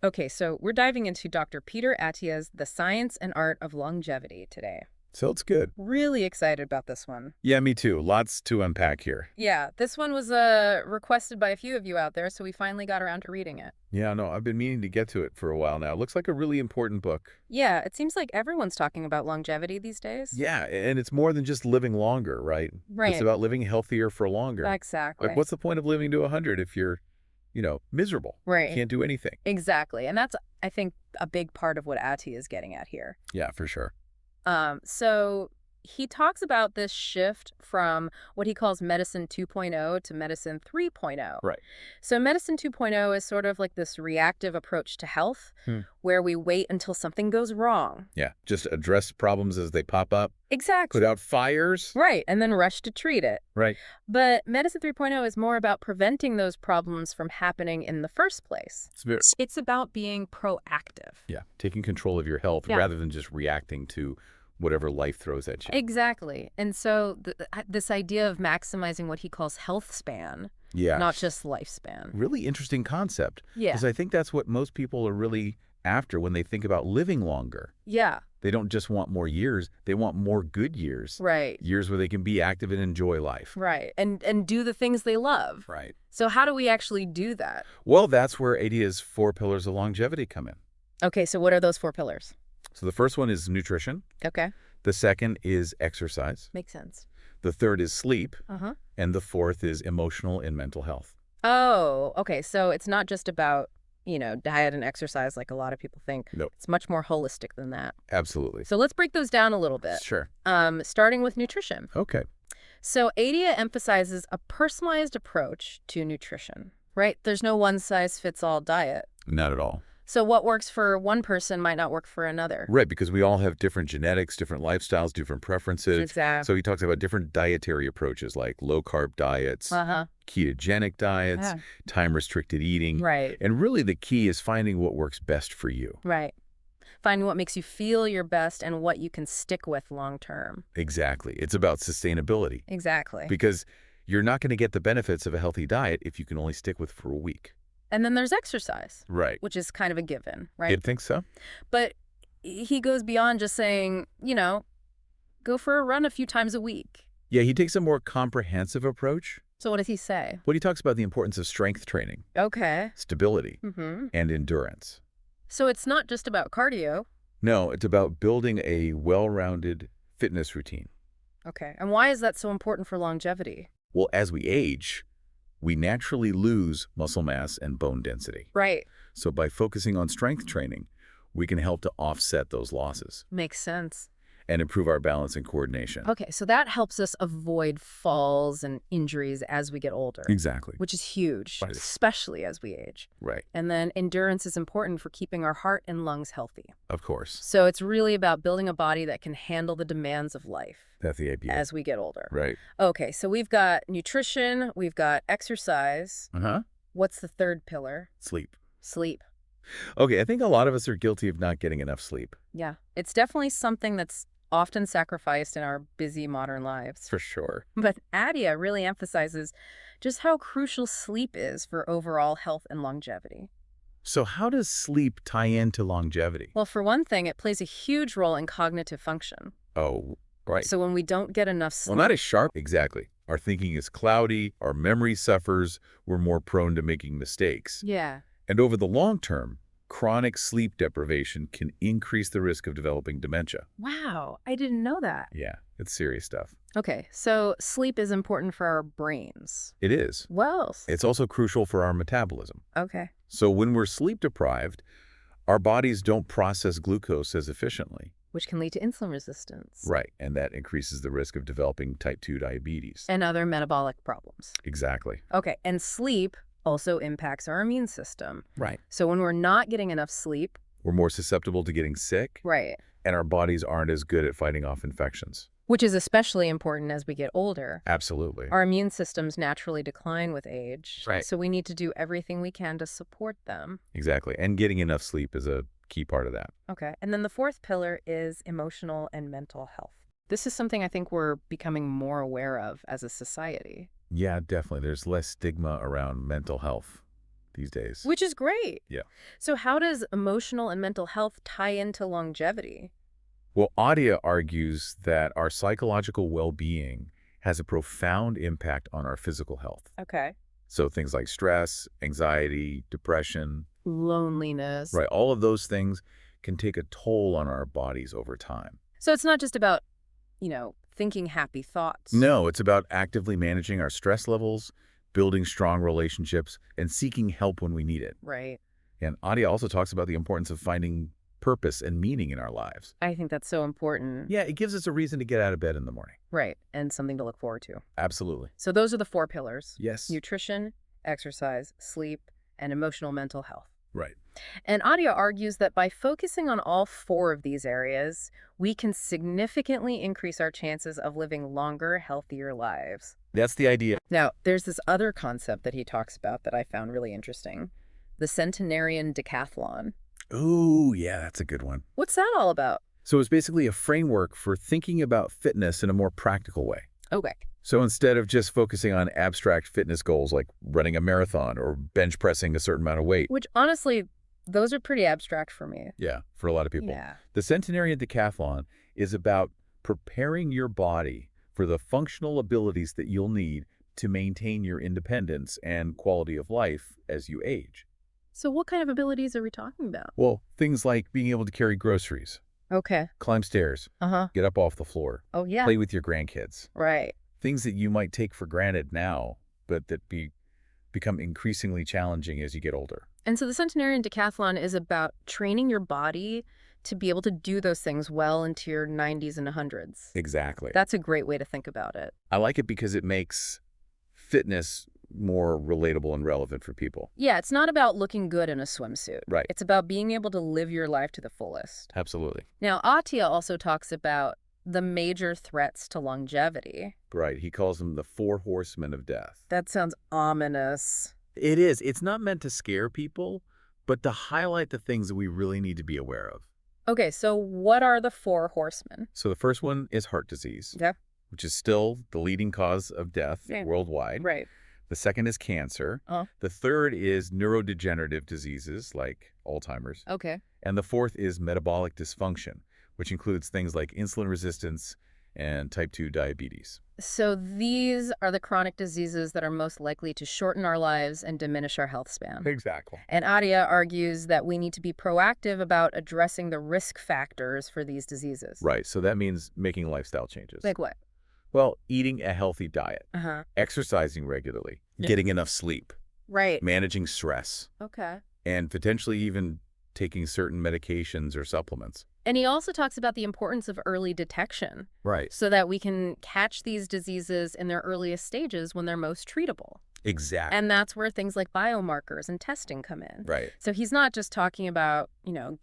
Okay, so we're diving into Dr. Peter Attia's The Science and Art of Longevity today. So it's good. Really excited about this one. Yeah, me too. Lots to unpack here. Yeah, this one was requested by a few of you out there, so we finally got around to reading it. Yeah, no, I've been meaning to get to it for a while now. Looks like a really important book. Yeah, it seems like everyone's talking about longevity these days. Yeah, and it's more than just living longer, right? It's Right, about living healthier for longer. Like, exactly. what's the point of living to 100 if you're, miserable? Right, Can't do anything. exactly. And that's, I think, a big part of what Attia is getting at here. Yeah, for sure. So he talks about this shift from what he calls medicine 2.0 to medicine 3.0. Right. So medicine 2.0 is sort of like this reactive approach to health Hmm. where we wait until something goes wrong. Yeah, just address problems as they pop up, Exactly. put out fires. Right, and then rush to treat it. Right. But medicine 3.0 is more about preventing those problems from happening in the first place. It's about being proactive. Yeah, taking control of your health Yeah. rather than just reacting to whatever life throws at you. Exactly. And so this idea of maximizing what he calls health span, Yeah. not just lifespan. Really interesting concept. Yeah. Because I think that's what most people are really after when they think about living longer. Yeah. They don't just want more years, they want more good years. Right. Years where they can be active and enjoy life. Right. And do the things they love. Right. So how do we actually do that? Well, that's where Attia's 4 pillars of longevity come in. Okay, so what are those 4 pillars? So the first one is nutrition. Okay. The second is exercise. Makes sense. The third is sleep. Uh-huh. And the fourth is emotional and mental health. Oh, okay. So it's not just about, diet and exercise like a lot of people think. Nope. It's much more holistic than that. Absolutely. So let's break those down a little bit. Sure. Starting with nutrition. Okay. So Attia emphasizes a personalized approach to nutrition, right? There's no one-size-fits-all diet. Not at all. So what works for one person might not work for another. Right, because we all have different genetics, different lifestyles, different preferences. Exactly. So he talks about different dietary approaches like low-carb diets, Uh-huh. ketogenic diets, Yeah. time-restricted eating. Right. And really the key is finding what works best for you. Right. Finding what makes you feel your best and what you can stick with long term. Exactly. It's about sustainability Exactly. because you're not going to get the benefits of a healthy diet if you can only stick with for a week. And then there's exercise, Right. which is kind of a given, right? You'd think so? But he goes beyond just saying, go for a run a few times a week. Yeah, he takes a more comprehensive approach. So what does he say? When he talks about the importance of strength training, Okay. stability, Mm-hmm. and endurance. So it's not just about cardio. No, it's about building a well-rounded fitness routine. Okay. And why is that so important for longevity? Well, as we age, we naturally lose muscle mass and bone density. Right. So by focusing on strength training, we can help to offset those losses Makes sense. and improve our balance and coordination. Okay. So that helps us avoid falls and injuries as we get older, Exactly. which is huge, Right. especially as we age. Right. And then endurance is important for keeping our heart and lungs healthy. Of course. So it's really about building a body that can handle the demands of life That's the idea. as we get older. Right. Okay, so we've got nutrition, we've got exercise. Uh-huh. What's the third pillar? Sleep. Sleep. Okay, I think a lot of us are guilty of not getting enough sleep. Yeah, it's definitely something that's often sacrificed in our busy modern lives. For sure. But Attia really emphasizes just how crucial sleep is for overall health and longevity. So how does sleep tie into longevity? Well, for one thing, it plays a huge role in cognitive function. Oh, right. So when we don't get enough sleep, Well, not as sharp. Exactly. Our thinking is cloudy, our memory suffers, we're more prone to making mistakes. yeah, And over the long term, chronic sleep deprivation can increase the risk of developing dementia. wow, I didn't know that. Yeah, it's serious stuff. Okay, so sleep is important for our brains. It is. Well, It's also crucial for our metabolism. okay. So when we're sleep deprived, our bodies don't process glucose as efficiently. Which can lead to insulin resistance. Right, and that increases the risk of developing type 2 diabetes. And other metabolic problems. Exactly. Okay, and sleep also impacts our immune system. Right. So when we're not getting enough sleep, We're more susceptible to getting sick, right, and our bodies aren't as good at fighting off infections. which is especially important as we get older. Absolutely. Our immune systems naturally decline with age. Right. So we need to do everything we can to support them. Exactly. And getting enough sleep is a key part of that. Okay, and then the fourth pillar is emotional and mental health. This is something I think we're becoming more aware of as a society. Yeah, definitely. There's less stigma around mental health. these days. Which is great. Yeah. So how does emotional and mental health tie into longevity? Well, Attia argues that our psychological well-being has a profound impact on our physical health. Okay. So things like stress, anxiety, depression, Loneliness. right, all of those things can take a toll on our bodies over time. So it's not just about, thinking happy thoughts. No, it's about actively managing our stress levels, building strong relationships, and seeking help when we need it. Right. And Attia also talks about the importance of finding purpose and meaning in our lives. I think that's so important. Yeah, it gives us a reason to get out of bed in the morning. Right. And something to look forward to. Absolutely. So those are the 4 pillars. Yes. Nutrition, exercise, sleep, and emotional mental health. Right. And Attia argues that by focusing on all 4 of these areas, we can significantly increase our chances of living longer, healthier lives. That's the idea. Now, there's this other concept that he talks about that I found really interesting, the Centenarian Decathlon. Ooh, yeah, that's a good one. What's that all about? So it's basically a framework for thinking about fitness in a more practical way. Okay. So instead of just focusing on abstract fitness goals like running a marathon or bench pressing a certain amount of weight. Which, honestly, those are pretty abstract for me. Yeah, for a lot of people. Yeah. The Centenarian Decathlon is about preparing your body for the functional abilities that you'll need to maintain your independence and quality of life as you age. So what kind of abilities are we talking about? Well, things like being able to carry groceries, Okay. climb stairs, get up off the floor, Oh, yeah. play with your grandkids. Right. Things that you might take for granted now, but that become increasingly challenging as you get older. And so the Centenarian Decathlon is about training your body to be able to do those things well into your 90s and 100s. Exactly. That's a great way to think about it. I like it because it makes fitness more relatable and relevant for people. Yeah, it's not about looking good in a swimsuit. Right. It's about being able to live your life to the fullest. Absolutely. Now, Attia also talks about the major threats to longevity. Right. He calls them the 4 horsemen of death. That sounds ominous. It is. It's not meant to scare people, but to highlight the things that we really need to be aware of. Okay, so what are the 4 horsemen? So the first one is heart disease, Yeah. which is still the leading cause of death worldwide. Right. The second is cancer. The third is neurodegenerative diseases like Alzheimer's. Okay. And the fourth is metabolic dysfunction, which includes things like insulin resistance and type 2 diabetes. So these are the chronic diseases that are most likely to shorten our lives and diminish our health span. Exactly. And Attia argues that we need to be proactive about addressing the risk factors for these diseases. Right. So that means making lifestyle changes. Like what? Well, eating a healthy diet, Uh-huh. exercising regularly, Yeah. getting enough sleep, Right. managing stress, Okay. and potentially even taking certain medications or supplements. And he also talks about the importance of early detection. Right. So that we can catch these diseases in their earliest stages when they're most treatable. Exactly. And that's where things like biomarkers and testing come in. Right. So he's not just talking about,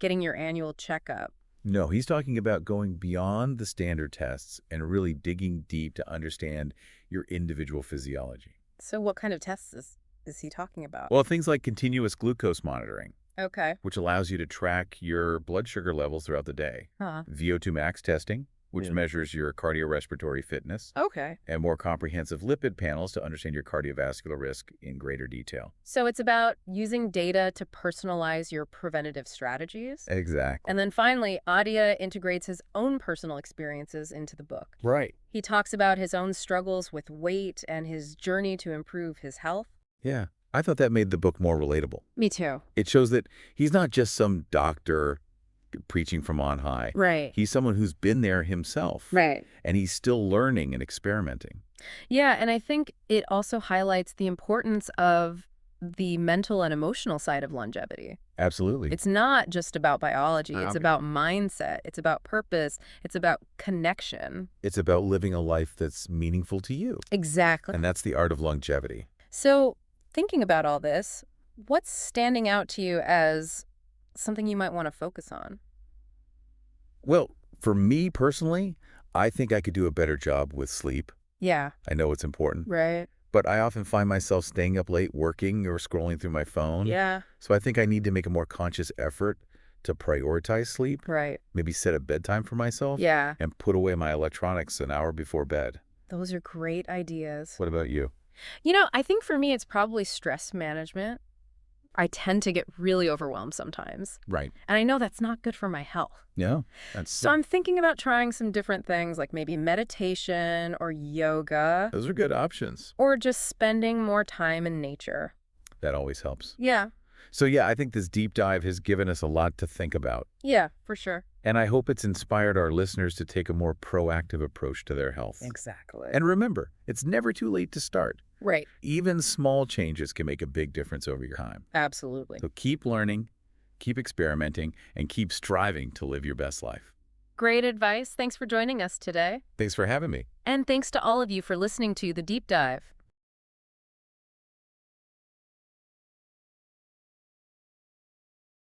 getting your annual checkup. No, he's talking about going beyond the standard tests and really digging deep to understand your individual physiology. So what kind of tests is he talking about? Well, things like continuous glucose monitoring, Okay. which allows you to track your blood sugar levels throughout the day. Huh. VO2 max testing, which measures your cardiorespiratory fitness. Okay. And more comprehensive lipid panels to understand your cardiovascular risk in greater detail. So it's about using data to personalize your preventative strategies. Exactly. And then finally, Attia integrates his own personal experiences into the book. Right. He talks about his own struggles with weight and his journey to improve his health. Yeah. I thought that made the book more relatable. Me too. It shows that he's not just some doctor preaching from on high. Right. He's someone who's been there himself. Right. And he's still learning and experimenting. Yeah, and I think it also highlights the importance of the mental and emotional side of longevity. Absolutely. It's not just about biology. It's about mindset. It's about purpose. It's about connection. It's about living a life that's meaningful to you. Exactly. And that's the art of longevity. So thinking about all this, what's standing out to you as something you might want to focus on? Well, for me personally, I think I could do a better job with sleep. Yeah. I know it's important. Right. But I often find myself staying up late working or scrolling through my phone. Yeah. So I think I need to make a more conscious effort to prioritize sleep. Right. Maybe set a bedtime for myself. Yeah. And put away my electronics an hour before bed. Those are great ideas. What about you? I think for me, it's probably stress management. I tend to get really overwhelmed sometimes. Right. And I know that's not good for my health. Yeah, that's So I'm thinking about trying some different things like maybe meditation or yoga those are good options. or just spending more time in nature. That always helps. Yeah, So yeah, I think this deep dive has given us a lot to think about. yeah, for sure. And I hope it's inspired our listeners to take a more proactive approach to their health. Exactly. And remember, it's never too late to start. Right. Even small changes can make a big difference over your time. Absolutely. So keep learning, keep experimenting, and keep striving to live your best life. Great advice. Thanks for joining us today. Thanks for having me. And thanks to all of you for listening to The Deep Dive.